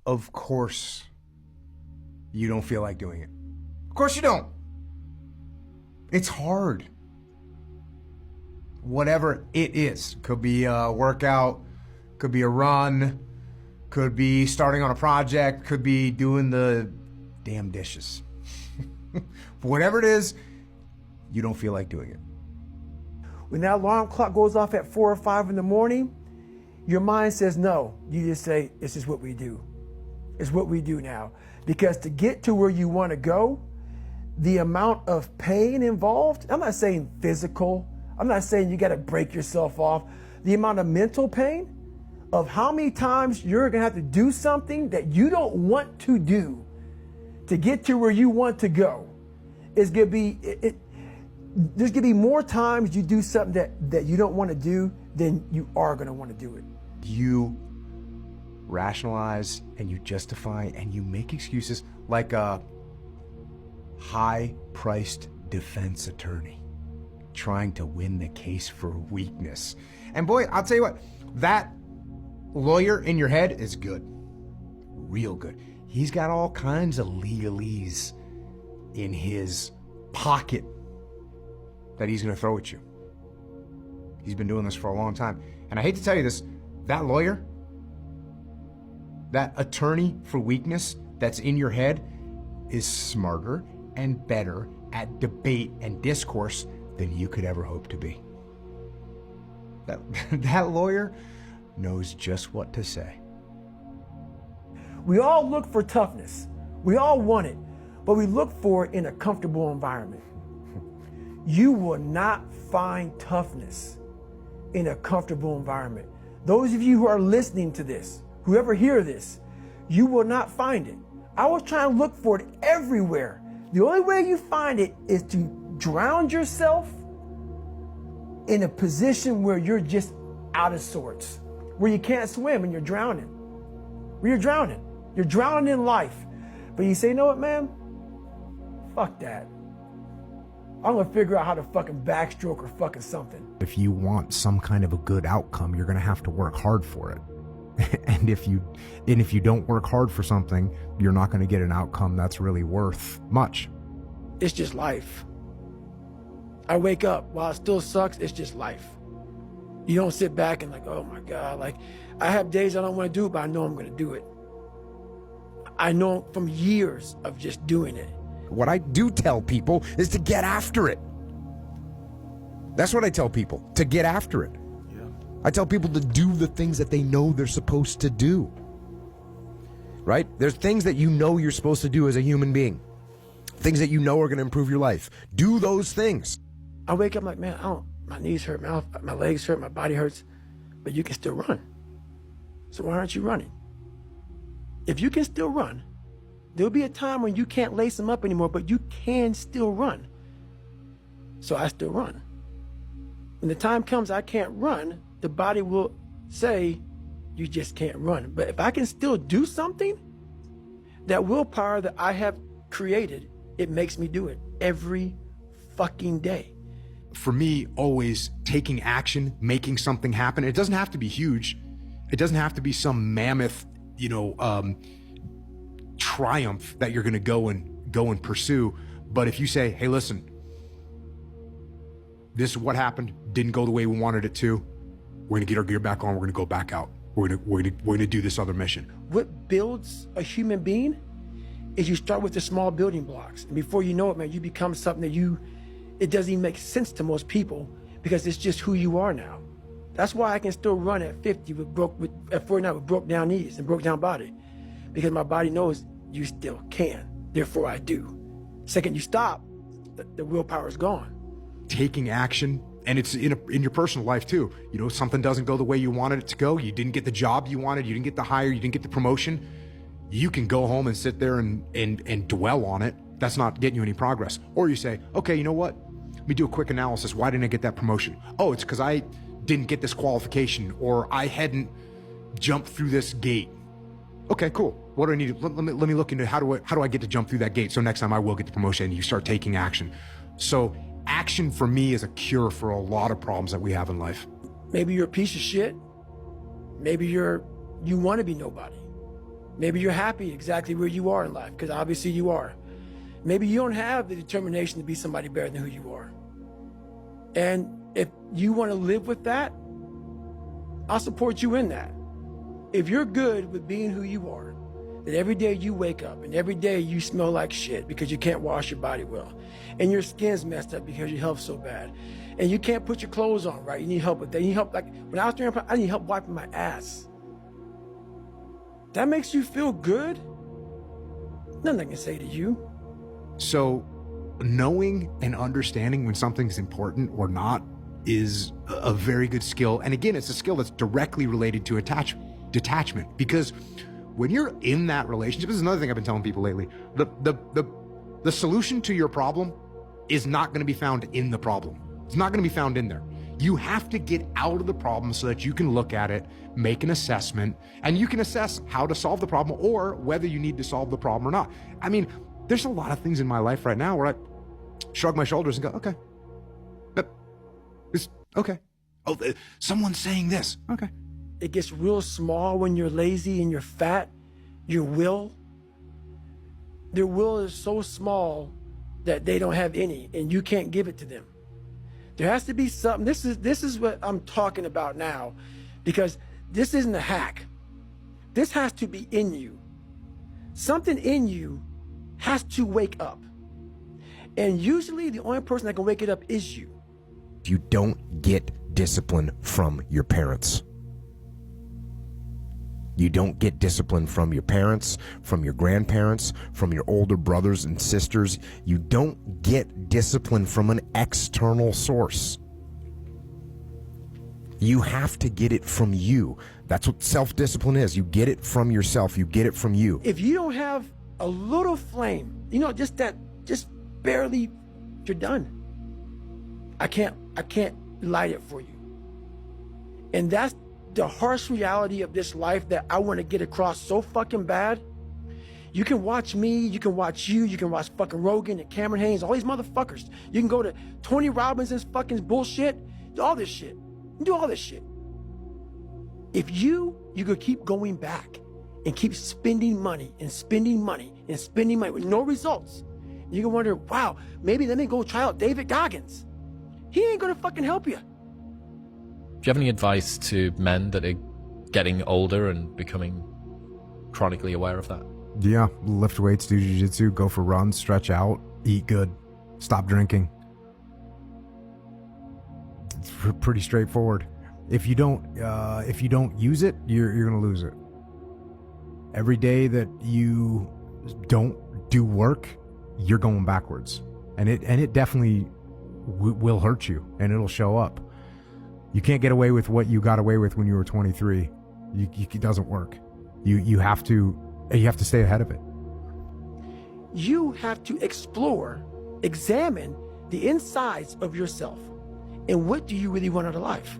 Of course you don't feel like doing it. Of course you don't. It's hard. Whatever it is. Could be a workout, could be a run, could be starting on a project, could be doing the damn dishes. Whatever it is, you don't feel like doing it. When that alarm clock goes off at 4 or 5 in the morning, your mind says no. You just say, this is what we do. It's what we do now. Because to get to where you want to go, the amount of pain involved, I'm not saying physical, I'm not saying you got to break yourself off. The amount of mental pain of how many times you're going to have to do something that you don't want to do to get to where you want to go is going to be, there's going to be more times you do something that you don't want to do than you are going to want to do it. You rationalize and you justify and you make excuses like a high-priced defense attorney trying to win the case for weakness. And boy, I'll tell you what, that lawyer in your head is good. Real good. He's got all kinds of legalese in his pocket that he's going to throw at you. He's been doing this for a long time. And I hate to tell you this, that lawyer, that attorney for weakness that's in your head is smarter and better at debate and discourse than you could ever hope to be. That lawyer knows just what to say. We all look for toughness. We all want it, but we look for it in a comfortable environment. You will not find toughness in a comfortable environment. Those of you who are listening to this, whoever hear this, you will not find it. I was trying to look for it everywhere. The only way you find it is to drown yourself in a position where you're just out of sorts, where you can't swim and you're drowning. Where you're drowning. You're drowning in life. But you say, you know what, man? Fuck that. I'm gonna figure out how to fucking backstroke or fucking something. If you want some kind of a good outcome, you're gonna have to work hard for it. And if you don't work hard for something, you're not gonna get an outcome that's really worth much. It's just life. I wake up, while it still sucks, it's just life. You don't sit back and like, oh my God, like I have days I don't want to do it, but I know I'm gonna do it. I know from years of just doing it. What I do tell people is to get after it. That's what I tell people, to get after it. Yeah. I tell people to do the things that they know they're supposed to do. Right? There's things that you know you're supposed to do as a human being. Things that you know are going to improve your life. Do those things. I wake up like, man, my knees hurt, my legs hurt, my body hurts, but you can still run. So why aren't you running? If you can still run, there'll be a time when you can't lace them up anymore, but you can still run. So I still run. When the time comes I can't run, the body will say, you just can't run. But if I can still do something, that willpower that I have created, it makes me do it every fucking day. For me, always taking action, making something happen. It doesn't have to be huge. It doesn't have to be some mammoth, triumph that you're going to go and pursue. But if you say, hey, listen, this is what happened, didn't go the way we wanted it to, we're going to get our gear back on, we're going to go back out. We're going to do this other mission. What builds a human being is you start with the small building blocks. And before you know it, man, you become something that it doesn't even make sense to most people because it's just who you are now. That's why I can still run at 50 at 49 with broke down knees and broke down body, because my body knows you still can. Therefore, I do. Second you stop, the willpower is gone. Taking action, and it's in your personal life too. Something doesn't go the way you wanted it to go. You didn't get the job you wanted. You didn't get the hire. You didn't get the promotion. You can go home and sit there and dwell on it. That's not getting you any progress. Or you say, okay, you know what? Let me do a quick analysis. Why didn't I get that promotion? Oh, it's because I didn't get this qualification, or I hadn't jumped through this gate. Okay, cool. What do I need? Let me look into how do I get to jump through that gate so next time I will get the promotion, and you start taking action. So action for me is a cure for a lot of problems that we have in life. Maybe you're a piece of shit. Maybe you want to be nobody. Maybe you're happy exactly where you are in life, because obviously you are. Maybe you don't have the determination to be somebody better than who you are. And if you want to live with that, I'll support you in that. If you're good with being who you are, that every day you wake up and every day you smell like shit because you can't wash your body well, and your skin's messed up because your health's so bad, and you can't put your clothes on right, you need help with that. You need help, like when I was doing, I need help wiping my ass. That makes you feel good? Nothing I can say to you. So knowing and understanding when something's important or not is a very good skill. And again, it's a skill that's directly related to detachment, because when you're in that relationship, this is another thing I've been telling people lately, the solution to your problem is not going to be found in the problem. It's not going to be found in there. You have to get out of the problem so that you can look at it, make an assessment, and you can assess how to solve the problem or whether you need to solve the problem or not. I mean, there's a lot of things in my life right now where I shrug my shoulders and go, okay, it's okay. Oh, someone's saying this. Okay. It gets real small when you're lazy and you're fat. Their will is so small that they don't have any, and you can't give it to them. There has to be something. This is what I'm talking about now, because this isn't a hack. This has to be in you. Something in you has to wake up. And usually the only person that can wake it up is you. You don't get discipline from your parents. You don't get discipline from your parents, from your grandparents, from your older brothers and sisters. You don't get discipline from an external source. You have to get it from you. That's what self-discipline is. You get it from yourself. You get it from you. If you don't have a little flame, just barely, you're done. I can't light it for you. And that's the harsh reality of this life that I want to get across so fucking bad. You can watch me, you can watch you can watch fucking Rogan and Cameron Haynes, all these motherfuckers. You can go to Tony Robbins's fucking bullshit, do all this shit. You do all this shit. If you could keep going back and keep spending money and spending money and spending money with no results, you can wonder, wow, maybe let me go try out David Goggins. He ain't gonna fucking help you. Do you have any advice to men that are getting older and becoming chronically aware of that? Yeah, lift weights, do jiu-jitsu, go for runs, stretch out, eat good, stop drinking. It's pretty straightforward. If you don't use it, you're gonna lose it. Every day that you don't do work, you're going backwards, and it definitely will hurt you, and it'll show up. You can't get away with what you got away with when you were 23. It doesn't work. You have to stay ahead of it. You have to explore, examine the insides of yourself, and what do you really want out of life?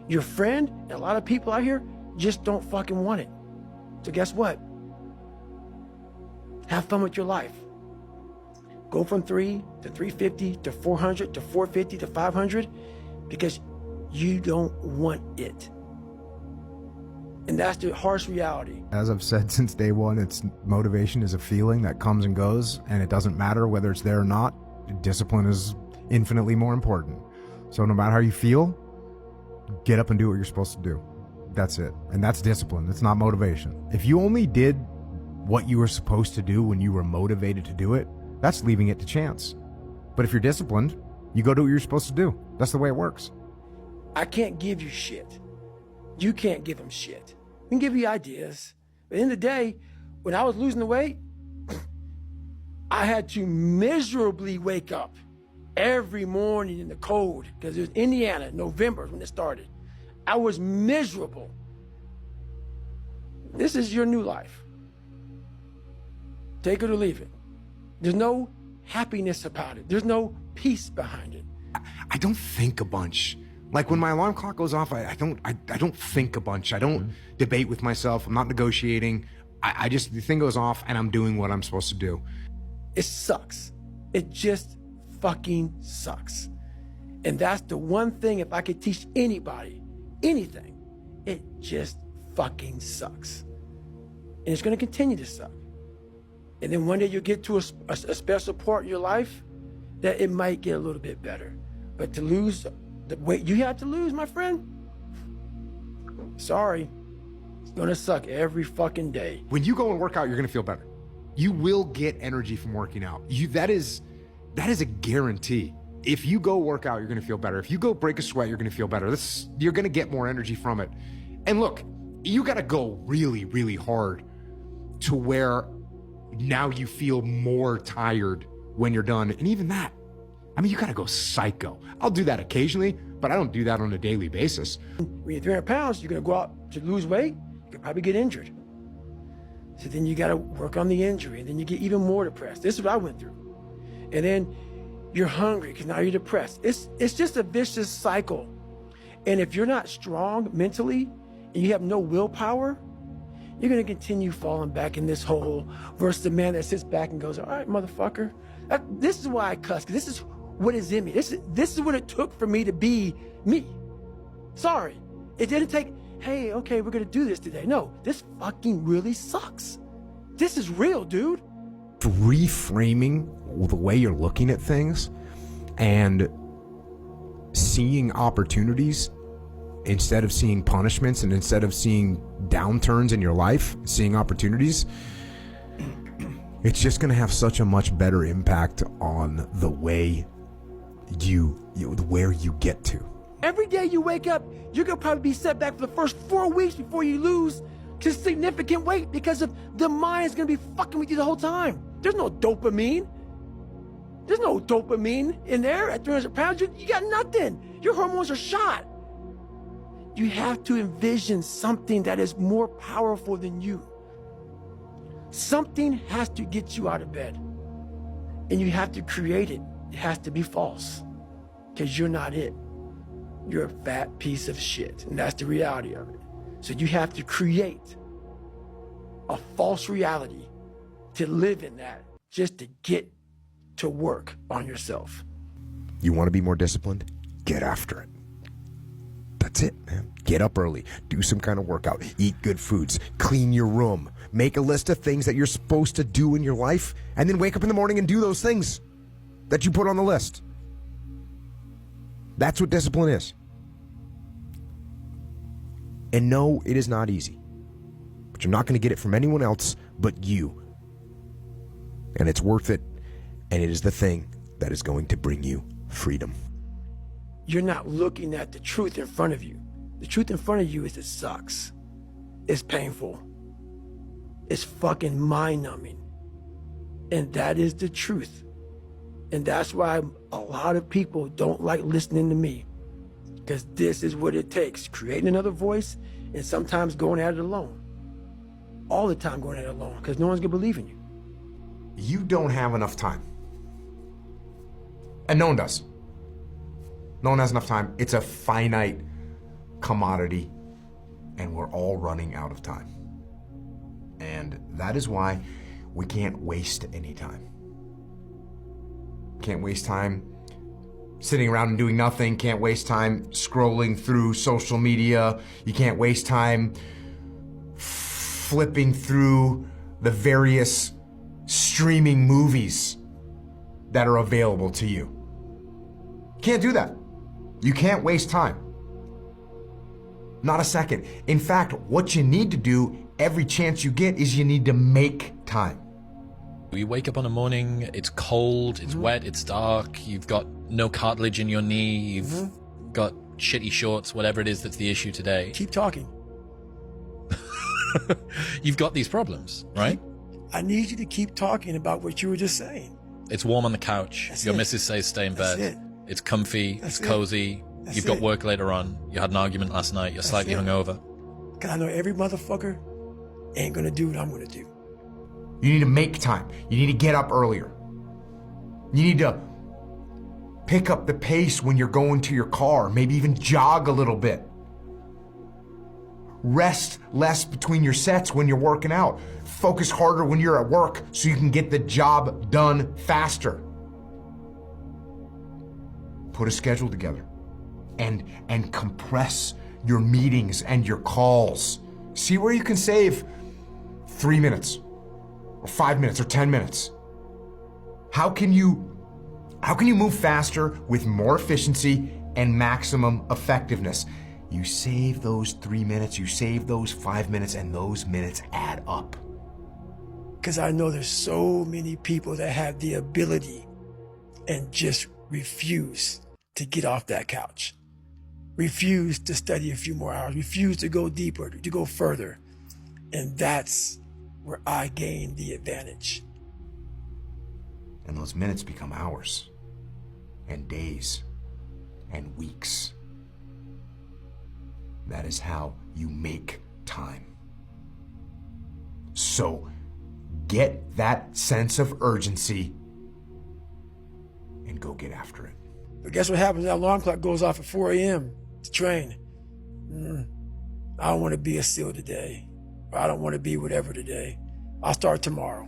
Your friend and a lot of people out here just don't fucking want it. So guess what? Have fun with your life. Go from 3 to 350 to 400 to 450 to 500, because you don't want it. And that's the harsh reality. As I've said since day one, motivation is a feeling that comes and goes, and it doesn't matter whether it's there or not. Discipline is infinitely more important. So no matter how you feel, get up and do what you're supposed to do. That's it. And that's discipline. It's not motivation. If you only did what you were supposed to do when you were motivated to do it, that's leaving it to chance. But if you're disciplined, you go do what you're supposed to do. That's the way it works. I can't give you shit. You can't give them shit. We can give you ideas. But at the end of the day, when I was losing the weight, I had to miserably wake up every morning in the cold, because it was Indiana, November when it started. I was miserable. This is your new life. Take it or leave it. There's no happiness about it. There's no peace behind it. I don't think a bunch. Like when my alarm clock goes off, I don't think a bunch. I don't debate with myself. I'm not negotiating. I just, the thing goes off and I'm doing what I'm supposed to do. It sucks. It just fucking sucks. And that's the one thing, if I could teach anybody anything, it just fucking sucks. And it's going to continue to suck. And then one day you'll get to a special part in your life that it might get a little bit better. But to lose the weight you had to lose, my friend, sorry, it's going to suck every fucking day. When you go and work out, you're going to feel better. You will get energy from working out. That is a guarantee. If you go work out, you're going to feel better. If you go break a sweat, you're going to feel better. You're going to get more energy from it. And look, you got to go really, really hard to where now you feel more tired when you're done. And even that, I mean, you got to go psycho. I'll do that occasionally, but I don't do that on a daily basis. When you're 300 pounds, you're going to go out to lose weight, you could probably get injured. So then you got to work on the injury, and then you get even more depressed. This is what I went through. And then you're hungry because now you're depressed. It's just a vicious cycle. And if you're not strong mentally and you have no willpower, you're going to continue falling back in this hole versus the man that sits back and goes, all right, motherfucker. This is why I cuss, because this is what is in me. This is what it took for me to be me. Sorry. It didn't take, hey, okay, we're going to do this today. No, this fucking really sucks. This is real, dude. Reframing the way you're looking at things and seeing opportunities instead of seeing punishments, and instead of seeing downturns in your life, seeing opportunities, it's just going to have such a much better impact on the way where you get to. Every day you wake up, you're going to probably be set back for the first 4 weeks before you lose to significant weight, because of the mind is going to be fucking with you the whole time. There's no dopamine. There's no dopamine in there at 300 pounds. You got nothing. Your hormones are shot. You have to envision something that is more powerful than you. Something has to get you out of bed. And you have to create it. It has to be false. Because you're not it. You're a fat piece of shit. And that's the reality of it. So you have to create a false reality to live in that, just to get to work on yourself. You want to be more disciplined? Get after it. That's it, man. Get up early, do some kind of workout, eat good foods, clean your room, make a list of things that you're supposed to do in your life, and then wake up in the morning and do those things that you put on the list. That's what discipline is. And no, it is not easy. But you're not going to get it from anyone else but you. And it's worth it, and it is the thing that is going to bring you freedom. You're not looking at the truth in front of you. The truth in front of you is it sucks. It's painful. It's fucking mind-numbing. And that is the truth. And that's why a lot of people don't like listening to me. Because this is what it takes. Creating another voice and sometimes going at it alone. All the time going at it alone, because no one's going to believe in you. You don't have enough time. And no one does. No one has enough time. It's a finite commodity, and we're all running out of time. And that is why we can't waste any time. Can't waste time sitting around and doing nothing. Can't waste time scrolling through social media. You can't waste time flipping through the various streaming movies that are available to you. Can't do that. You can't waste time. Not a second. In fact, what you need to do every chance you get is you need to make time. You wake up on a morning, it's cold, it's wet, it's dark, you've got no cartilage in your knee, you've got shitty shorts, whatever it is that's the issue today. Keep talking. You've got these problems, right? I need you to keep talking about what you were just saying. It's warm on the couch. That's Your it. missus says stay in That's bed. it. It's comfy, That's it's it. cozy. That's You've got it. work later on. You had an argument last night. You're slightly it. hungover. Because I know every motherfucker ain't going to do what I'm going to do. You need to make time. You need to get up earlier. You need to pick up the pace when you're going to your car, maybe even jog a little bit. Rest less between your sets when you're working out. Focus harder when you're at work so you can get the job done faster. Put a schedule together and compress your meetings and your calls. See where you can save 3 minutes or 5 minutes or 10 minutes? How can you move faster with more efficiency and maximum effectiveness? You save those 3 minutes, you save those 5 minutes, and those minutes add up. Because I know there's so many people that have the ability and just refuse to get off that couch, refuse to study a few more hours, refuse to go deeper, to go further. And that's where I gain the advantage. And those minutes become hours and days and weeks. That is how you make time. So get that sense of urgency and go get after it. But guess what happens? That alarm clock goes off at 4 a.m. to train. I don't want to be a SEAL today. Or I don't want to be whatever today. I'll start tomorrow.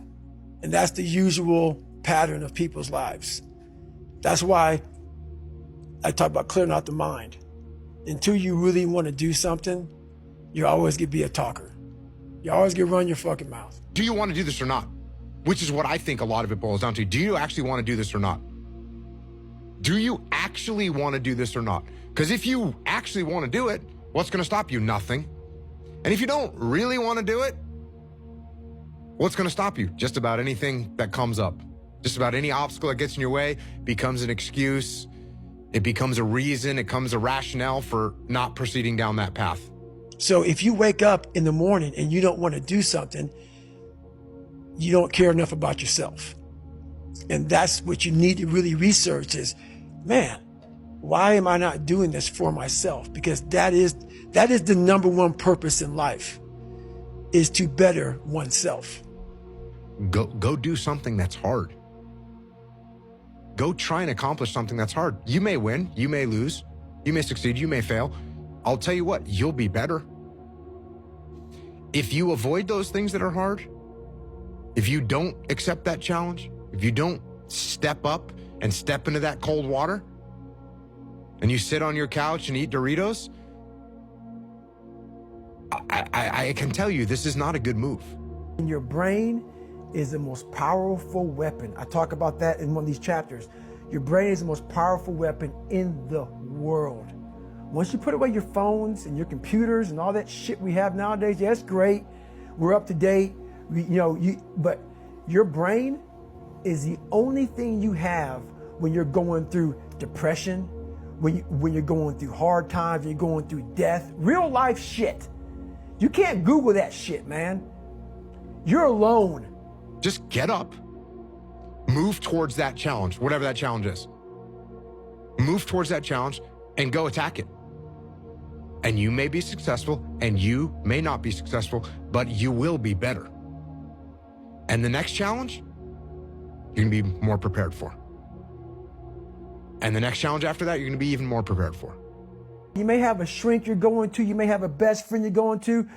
And that's the usual pattern of people's lives. That's why I talk about clearing out the mind. Until you really want to do something, you're always going to be a talker. You always going to run your fucking mouth. Do you want to do this or not? Which is what I think a lot of it boils down to. Do you actually want to do this or not? Do you actually want to do this or not? Because if you actually want to do it, what's going to stop you? Nothing. And if you don't really want to do it, what's going to stop you? Just about anything that comes up. Just about any obstacle that gets in your way becomes an excuse. It becomes a reason. It becomes a rationale for not proceeding down that path. So if you wake up in the morning and you don't want to do something, you don't care enough about yourself. And that's what you need to really research is, man, why am I not doing this for myself? Because that is the number one purpose in life, is to better oneself. Go do something that's hard. Go try and accomplish something that's hard. You may win, you may lose, you may succeed, you may fail. I'll tell you what, you'll be better. If you avoid those things that are hard, if you don't accept that challenge, if you don't step up and step into that cold water, and you sit on your couch and eat Doritos, I can tell you this is not a good move. Your brain is the most powerful weapon. I talk about that in one of these chapters. Your brain is the most powerful weapon in the world. Once you put away your phones and your computers and all that shit we have nowadays, yeah, it's great. We're up to date. But your brain is the only thing you have when you're going through depression, when you're going through hard times, when you're going through death, real life shit. You can't Google that shit, man. You're alone. Just get up, move towards that challenge, whatever that challenge is. Move towards that challenge and go attack it. And you may be successful and you may not be successful, but you will be better. And the next challenge, you're gonna be more prepared for. And the next challenge after that, you're gonna be even more prepared for. You may have a shrink you're going to, you may have a best friend you're going to,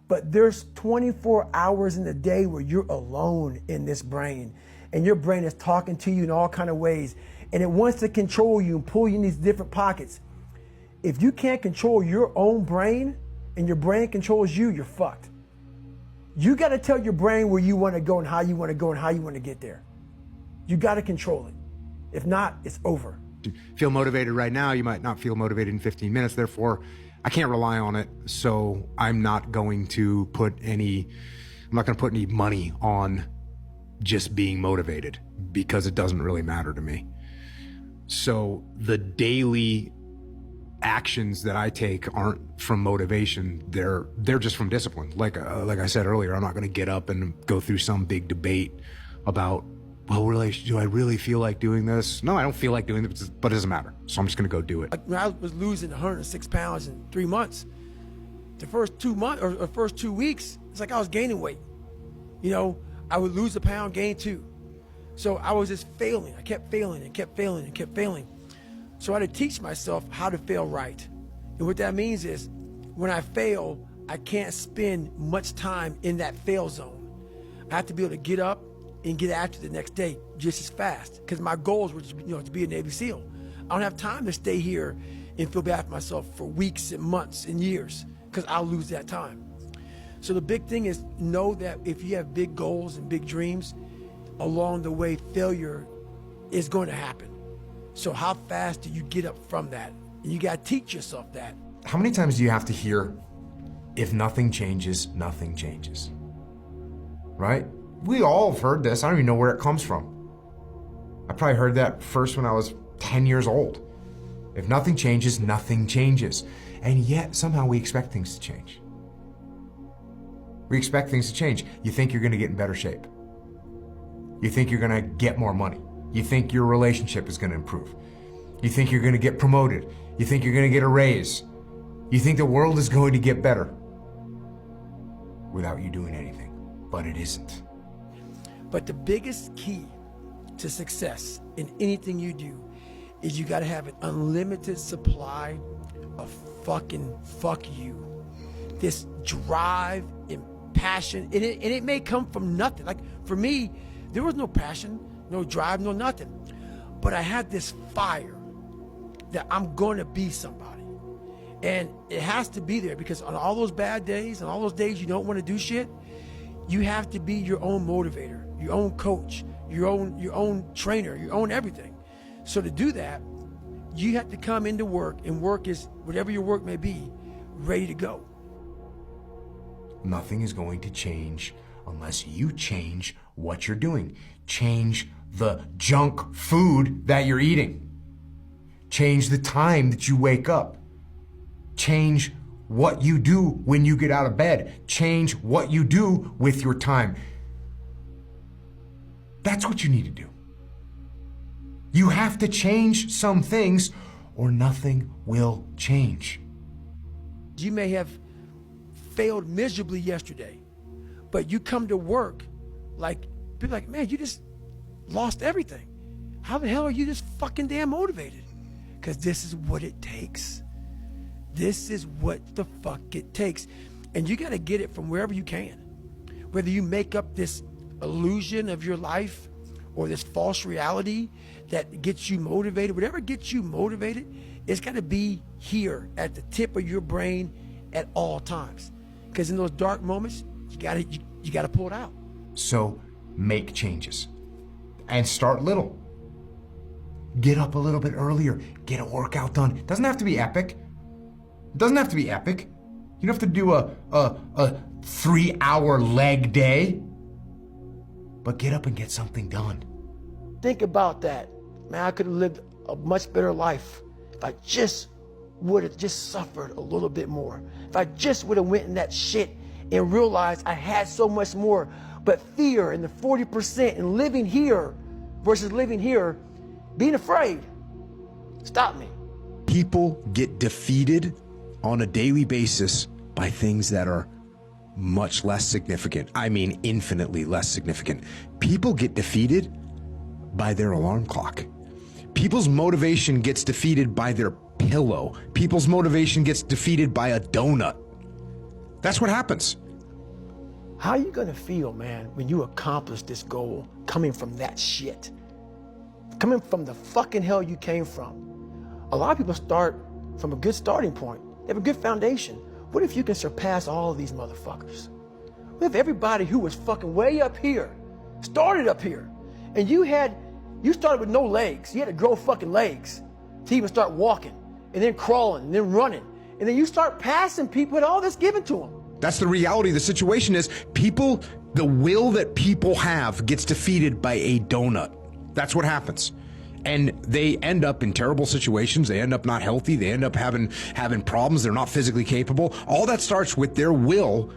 but there's 24 hours in the day where you're alone in this brain, and your brain is talking to you in all kinds of ways, and it wants to control you and pull you in these different pockets. If you can't control your own brain and your brain controls you, you're fucked. You got to tell your brain where you want to go and how you want to go and how you want to get there. You got to control it. If not, it's over. Feel motivated right now, you might not feel motivated in 15 minutes. Therefore, I can't rely on it. So I'm not going to put any money on just being motivated, because it doesn't really matter to me. So the daily actions that I take aren't from motivation. They're just from discipline. Like I said earlier, I'm not going to get up and go through some big debate about, well, really, do I really feel like doing this? No, I don't feel like doing this, but it doesn't matter. So I'm just going to go do it. When I was losing 106 pounds in 3 months, the first 2 months or first 2 weeks, it's like I was gaining weight. I would lose a pound, gain 2. So I was just failing. I kept failing and kept failing and kept failing. So I had to teach myself how to fail right. And what that means is when I fail, I can't spend much time in that fail zone. I have to be able to get up and get after the next day just as fast, because my goals were to be a Navy SEAL. I don't have time to stay here and feel bad for myself for weeks and months and years, because I'll lose that time. So the big thing is know that if you have big goals and big dreams, along the way, failure is going to happen. So how fast do you get up from that? And you got to teach yourself that. How many times do you have to hear, if nothing changes, nothing changes? Right? We all have heard this. I don't even know where it comes from. I probably heard that first when I was 10 years old. If nothing changes, nothing changes. And yet somehow we expect things to change. We expect things to change. You think you're going to get in better shape. You think you're going to get more money. You think your relationship is going to improve. You think you're going to get promoted. You think you're going to get a raise. You think the world is going to get better without you doing anything, but it isn't. But the biggest key to success in anything you do is you got to have an unlimited supply of fucking fuck you. This drive and passion, and it may come from nothing. Like for me, there was no passion, no drive, no nothing. But I had this fire that I'm going to be somebody. And it has to be there because on all those bad days and all those days you don't want to do shit, you have to be your own motivator, your own coach, your own trainer, your own everything. So to do that, you have to come into work, and work is whatever your work may be, ready to go. Nothing is going to change unless you change what you're doing. Change the junk food that you're eating. Change the time that you wake up. Change what you do when you get out of bed. Change what you do with your time. That's what you need to do. You have to change some things or nothing will change. You may have failed miserably yesterday, but you come to work like, people like, man, you just lost everything. How the hell are you this fucking damn motivated? Because this is what it takes. This is what the fuck it takes. And you got to get it from wherever you can. Whether you make up this illusion of your life or this false reality that gets you motivated, whatever gets you motivated, it's got to be here at the tip of your brain at all times. Because in those dark moments, you got to pull it out. So make changes and start little. Get up a little bit earlier. Get a workout done. It doesn't have to be epic. It doesn't have to be epic. You don't have to do a 3-hour leg day. But get up and get something done. Think about that. Man, I could have lived a much better life if I just would have just suffered a little bit more. If I just would have went in that shit and realized I had so much more. But fear and the 40% and living here versus living here, being afraid, stop me. People get defeated on a daily basis by things that are much less significant. I mean, infinitely less significant. People get defeated by their alarm clock. People's motivation gets defeated by their pillow. People's motivation gets defeated by a donut. That's what happens. How are you gonna feel, man, when you accomplish this goal coming from that shit? Coming from the fucking hell you came from. A lot of people start from a good starting point. They have a good foundation. What if you can surpass all of these motherfuckers? What if everybody who was fucking way up here started up here, and you started with no legs. You had to grow fucking legs to even start walking, and then crawling, and then running, and then you start passing people and all this given to them. That's the reality. The situation is people, the will that people have gets defeated by a donut. That's what happens. And they end up in terrible situations. They end up not healthy. They end up having problems. They're not physically capable. All that starts with their will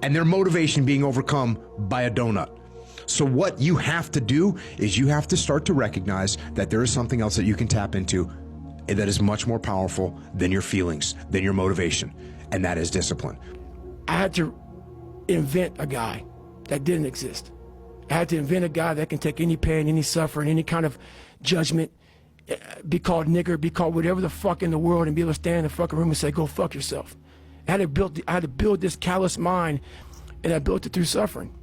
and their motivation being overcome by a donut. So what you have to do is you have to start to recognize that there is something else that you can tap into that is much more powerful than your feelings, than your motivation, and that is discipline. I had to invent a guy that didn't exist. I had to invent a guy that can take any pain, any suffering, any kind of judgment, be called nigger, be called whatever the fuck in the world, and be able to stand in the fucking room and say, go fuck yourself. I had to build this callous mind, and I built it through suffering.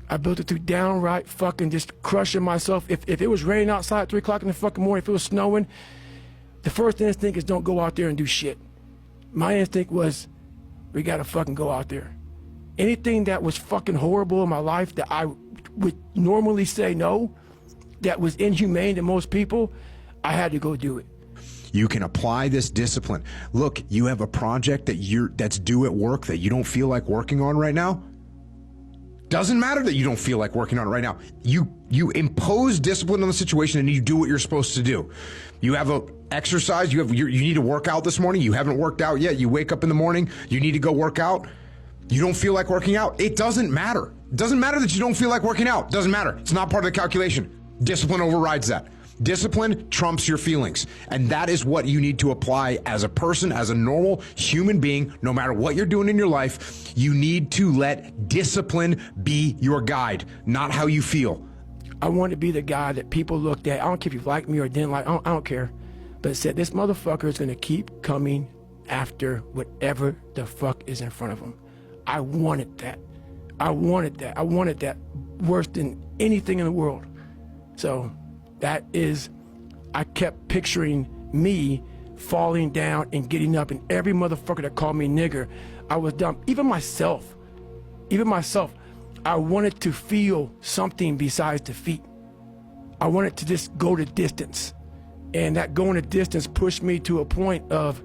I built it through downright fucking just crushing myself. If it was raining outside at 3 o'clock in the fucking morning, if it was snowing, the first instinct is don't go out there and do shit. My instinct was we gotta fucking go out there. Anything that was fucking horrible in my life that I would normally say no, that was inhumane to most people, I had to go do it. You can apply this discipline. Look, you have a project that's due at work that you don't feel like working on right now. Doesn't matter that you don't feel like working on it right now. You impose discipline on the situation and you do what you're supposed to do. You have a exercise, you need to work out this morning. You haven't worked out yet. You wake up in the morning, you need to go work out. You don't feel like working out. It doesn't matter. It doesn't matter that you don't feel like working out. It doesn't matter. It's not part of the calculation. Discipline overrides that. Discipline trumps your feelings. And that is what you need to apply as a person, as a normal human being, no matter what you're doing in your life. You need to let discipline be your guide, not how you feel. I want to be the guy that people looked at. I don't care if you like me or didn't like, I don't care. But said, this motherfucker is going to keep coming after whatever the fuck is in front of him. I wanted that. I wanted that. I wanted that worse than anything in the world. So that is, I kept picturing me falling down and getting up, and every motherfucker that called me nigger, I was dumb. Even myself, I wanted to feel something besides defeat. I wanted to just go the distance. And that going the distance pushed me to a point of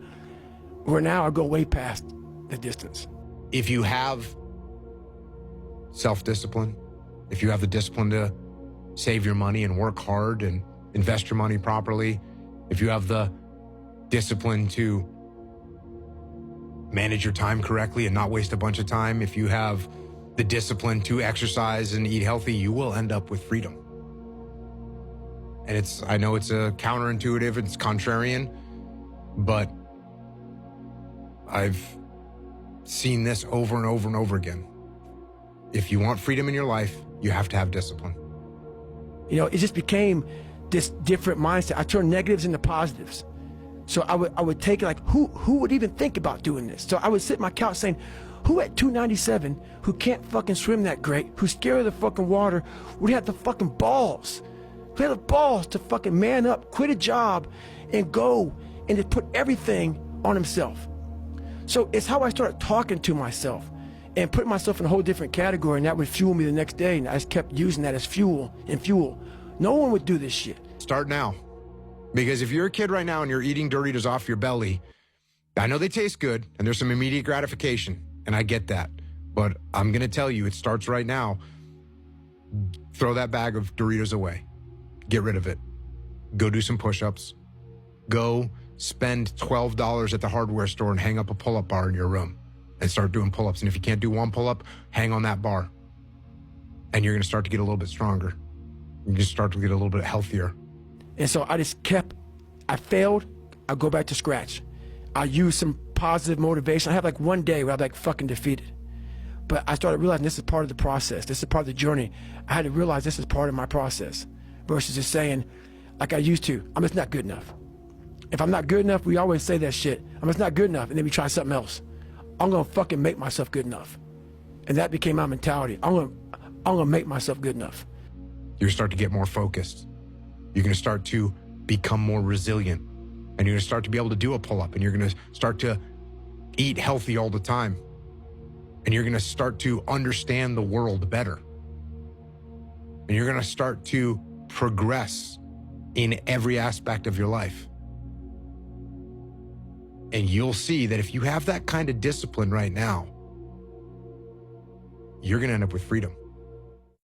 where now I go way past the distance. If you have self-discipline, if you have the discipline to save your money and work hard and invest your money properly, if you have the discipline to manage your time correctly and not waste a bunch of time, if you have the discipline to exercise and eat healthy, you will end up with freedom. And I know it's a counterintuitive, it's contrarian, but I've seen this over and over and over again. If you want freedom in your life, you have to have discipline. You know, it just became this different mindset. I turned negatives into positives. So I would take it like, who would even think about doing this? So I would sit on my couch saying, who at 297, who can't fucking swim that great, who's scared of the fucking water, would have the fucking balls? Who had the balls to fucking man up, quit a job, and go and to put everything on himself? So it's how I started talking to myself and putting myself in a whole different category, and that would fuel me the next day, and I just kept using that as fuel. No one would do this shit. Start now. Because if you're a kid right now and you're eating Doritos off your belly, I know they taste good and there's some immediate gratification, and I get that. But I'm going to tell you, it starts right now. Throw that bag of Doritos away. Get rid of it. Go do some push-ups. Go spend $12 at the hardware store and hang up a pull-up bar in your room and start doing pull-ups. And if you can't do one pull-up, hang on that bar. And you're going to start to get a little bit stronger. You're going to start to get a little bit healthier. And so I failed, I go back to scratch. I use some positive motivation. I have like one day where I'm like fucking defeated. But I started realizing this is part of the process. This is part of the journey. I had to realize this is part of my process versus just saying, like I used to, I'm just not good enough. If I'm not good enough, we always say that shit. I'm just not good enough, and then we try something else. I'm gonna fucking make myself good enough. And that became my mentality. I'm gonna make myself good enough. You're gonna start to get more focused. You're gonna start to become more resilient. And you're gonna start to be able to do a pull-up, and you're gonna start to eat healthy all the time. And you're gonna start to understand the world better. And you're gonna start to progress in every aspect of your life. And you'll see that if you have that kind of discipline right now, you're gonna end up with freedom.